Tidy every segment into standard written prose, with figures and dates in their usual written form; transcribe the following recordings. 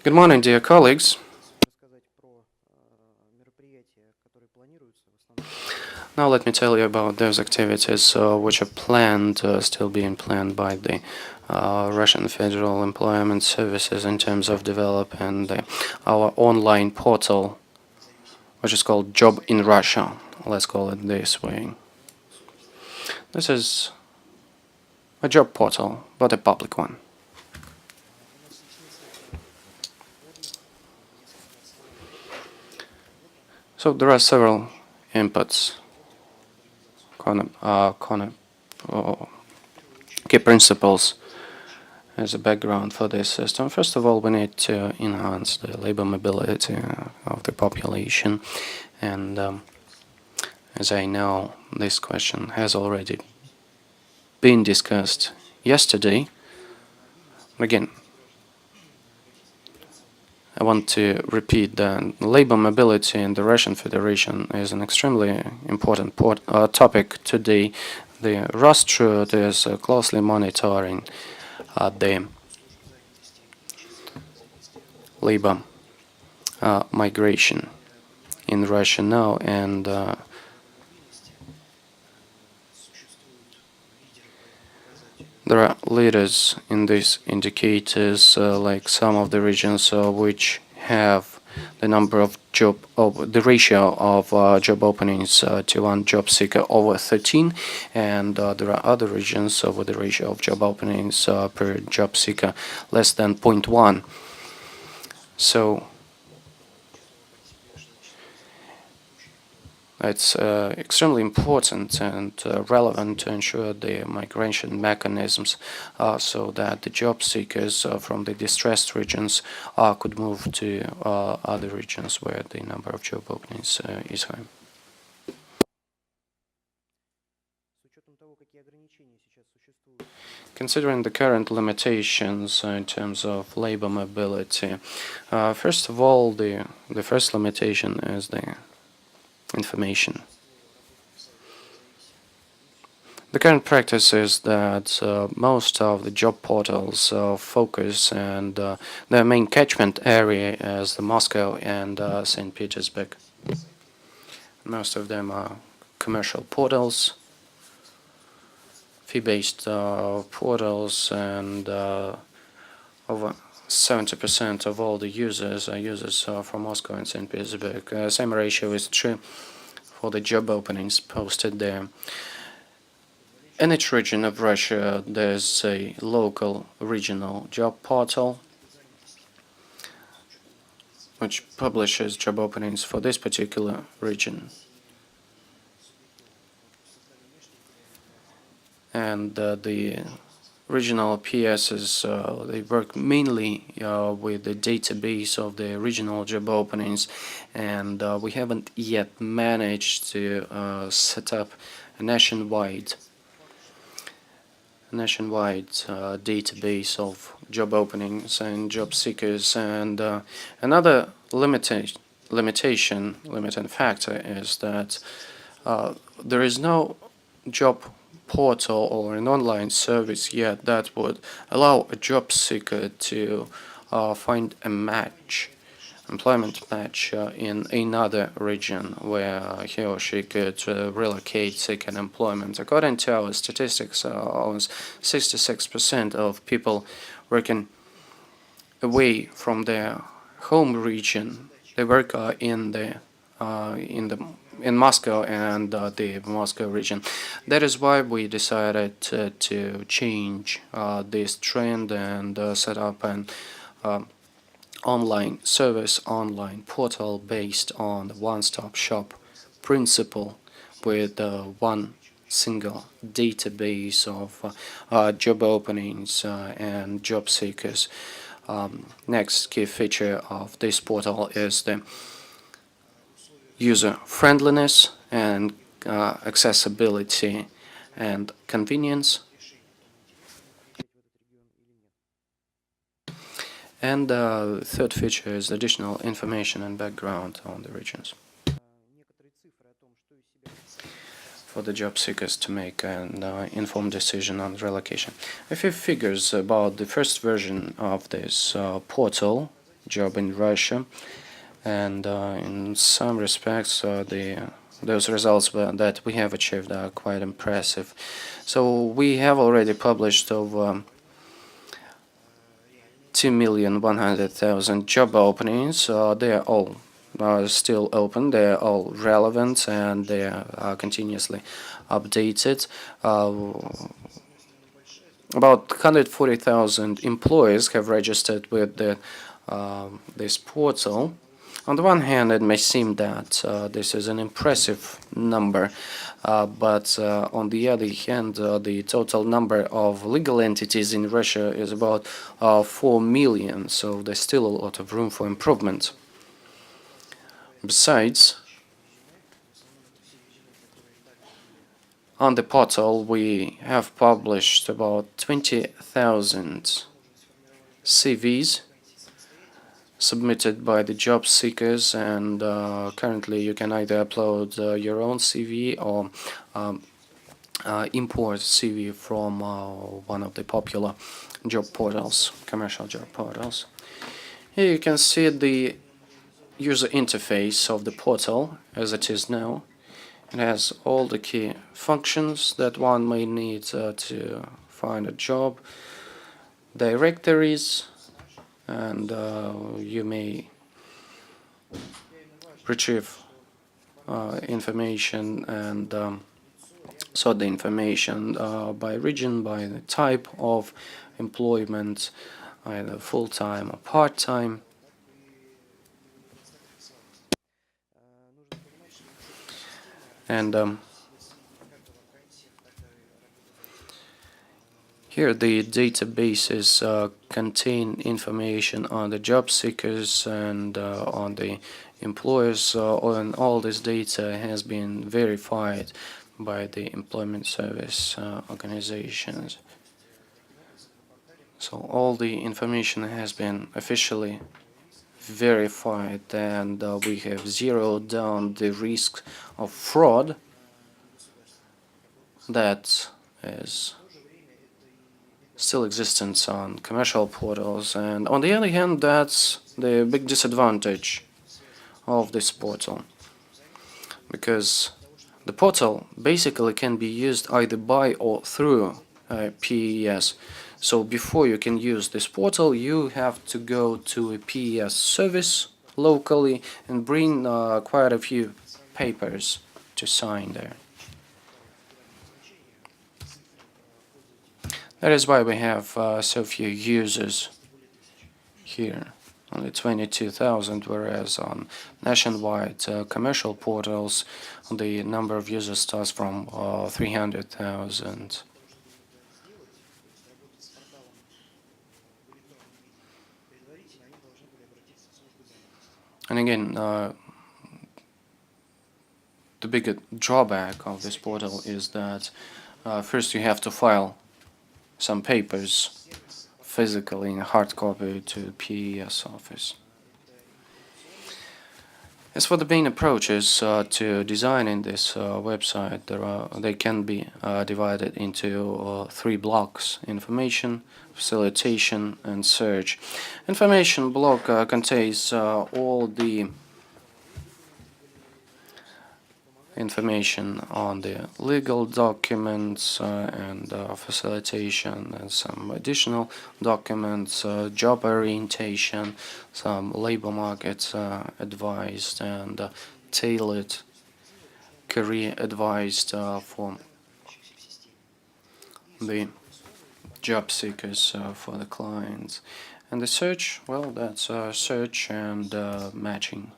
Good morning, dear colleagues. Now let me tell you about those activities which are planned, still being planned by the Russian Federal Employment Services in terms of developing our online portal, which is called Job in Russia. Let's call it this way. This is a job portal, but a public one. So there are several inputs, key principles as a background for this system. First of all, we need to enhance the labor mobility of the population, and as I know, this question has already been discussed yesterday. Again, I want to repeat that labor mobility in the Russian Federation is an extremely important topic today. The Rostrud is closely monitoring the labor migration in Russia now, and there are leaders in these indicators, like some of the regions which have the number of the ratio of job openings to one job seeker over 13, and there are other regions with the ratio of job openings per job seeker less than 0.1. So it's extremely important and relevant to ensure the migration mechanisms so that the job seekers from the distressed regions could move to other regions where the number of job openings is high. Considering the current limitations in terms of labor mobility, first of all, the first limitation is the information. The current practice is that most of the job portals focus, and their main catchment area is the Moscow and St. Petersburg. Most of them are commercial portals, fee-based portals, and over 70% of all the users are users from Moscow and St. Petersburg. Same ratio is true for the job openings posted there. In each region of Russia, there's a local regional job portal which publishes job openings for this particular region. And the regional PSs, they work mainly with the database of the regional job openings, and we haven't yet managed to set up a nationwide database of job openings and job seekers. And another limiting factor is that there is no job portal or an online service yet that would allow a job seeker to find a employment match in another region where he or she could relocate, seek an employment. According to our statistics, almost 66% of people working away from their home region, they work in Moscow and the Moscow region. That is why we decided to change this trend and set up an online service, online portal based on the one-stop shop principle, with one single database of job openings and job seekers. Next key feature of this portal is the user friendliness and accessibility and convenience. And the third feature is additional information and background on the regions. for the job seekers to make an informed decision on relocation. A few figures about the first version of this portal, Job in Russia, and in some respects those results that we have achieved are quite impressive. So we have already published over 2,100,000 job openings. They are all still open, they are all relevant, and they are continuously updated. About 140,000 employees have registered with this portal. On the one hand, it may seem that this is an impressive number, but on the other hand, the total number of legal entities in Russia is about 4 million, so there's still a lot of room for improvement. Besides, on the portal we have published about 20,000 CVs submitted by the job seekers, and currently you can either upload your own CV or import CV from one of the popular job portals, commercial job portals. Here you can see the user interface of the portal as it is now. It has all the key functions that one may need to find a job, directories, and you may retrieve information and sort the information by region, by the type of employment, either full-time or part-time. And here the databases contain information on the job seekers and on the employers, and all this data has been verified by the employment service organizations. So all the information has been officially verified, and we have zeroed down the risk of fraud that is still existent on commercial portals. And on the other hand, that's the big disadvantage of this portal, because the portal basically can be used either by or through PES. So before you can use this portal, you have to go to a PES service locally and bring quite a few papers to sign there. That is why we have so few users here, only 22,000, whereas on nationwide commercial portals the number of users starts from 300,000. And again, the bigger drawback of this portal is that first you have to file some papers physically in hard copy to PES office. As for the main approaches to designing this website, they can be divided into 3 blocks: information, facilitation, and search. Information block contains all the information on the legal documents and facilitation, and some additional documents, job orientation, some labor market advised and tailored career advised for the job seekers, for the clients. And the search, well, that's search and matching.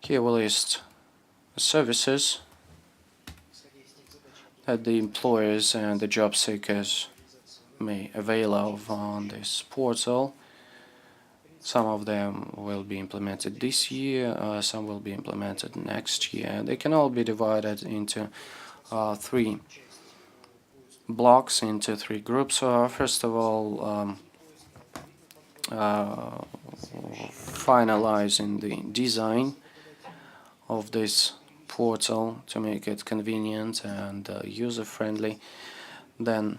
Here we list services that the employers and the job seekers may avail of on this portal. Some of them will be implemented this year, some will be implemented next year. They can all be divided into 3 blocks, into 3 groups. First of all, finalizing the design of this portal to make it convenient and user-friendly, then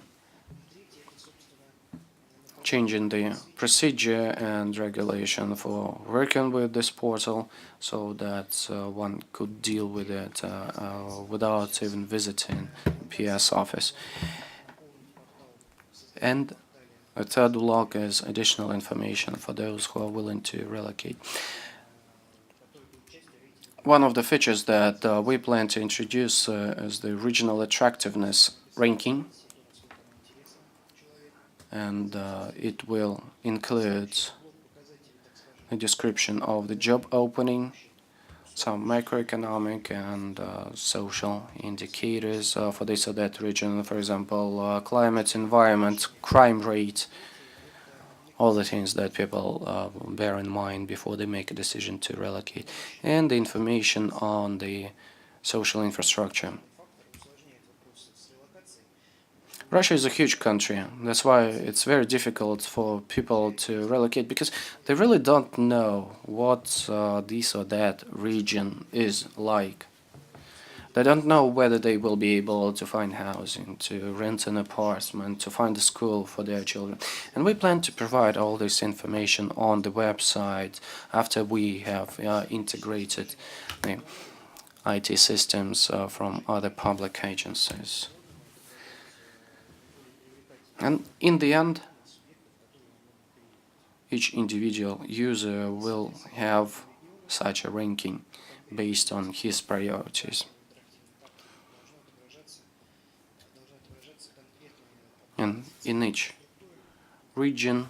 changing the procedure and regulation for working with this portal so that one could deal with it without even visiting PS office. And a third block is additional information for those who are willing to relocate. One of the features that we plan to introduce is the regional attractiveness ranking, and it will include a description of the job opening, some macroeconomic and social indicators for this or that region, for example, climate, environment, crime rate, all the things that people bear in mind before they make a decision to relocate, and the information on the social infrastructure. Russia is a huge country. That's why it's very difficult for people to relocate, because they really don't know what this or that region is like. They don't know whether they will be able to find housing, to rent an apartment, to find a school for their children. And we plan to provide all this information on the website after we have integrated the IT systems from other public agencies. And in the end, each individual user will have such a ranking based on his priorities. And in each region,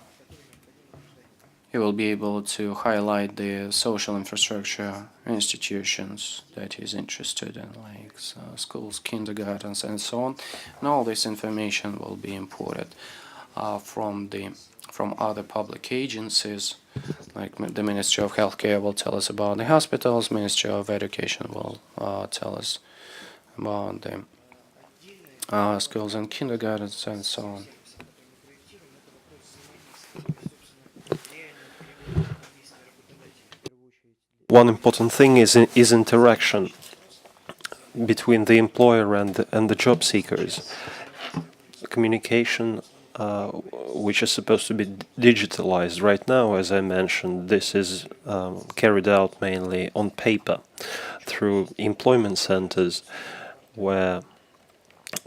he will be able to highlight the social infrastructure institutions that he's interested in, like schools, kindergartens, and so on. And all this information will be imported from other public agencies, like the Ministry of Healthcare will tell us about the hospitals, Ministry of Education will tell us about the schools and kindergartens, and so on. One important thing is interaction between the employer and the job seekers. Communication, which is supposed to be digitalized right now, as I mentioned, this is carried out mainly on paper through employment centers, where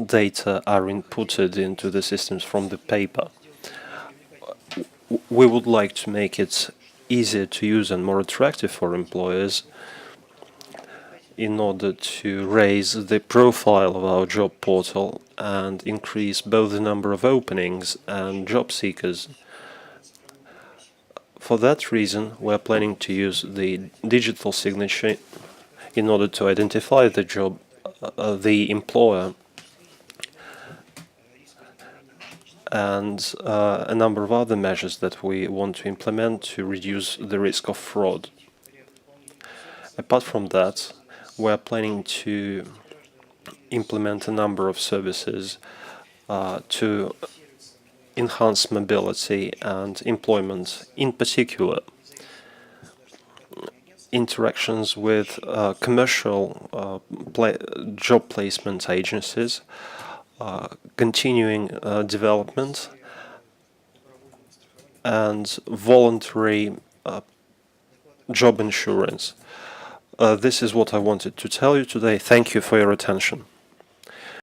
data are inputted into the systems from the paper. We would like to make it easier to use and more attractive for employers in order to raise the profile of our job portal and increase both the number of openings and job seekers. For that reason, we are planning to use the digital signature in order to identify the employer, and a number of other measures that we want to implement to reduce the risk of fraud. Apart from that, we are planning to implement a number of services to enhance mobility and employment, in particular interactions with commercial job placement agencies, continuing development, and voluntary job insurance. This is what I wanted to tell you today. Thank you for your attention.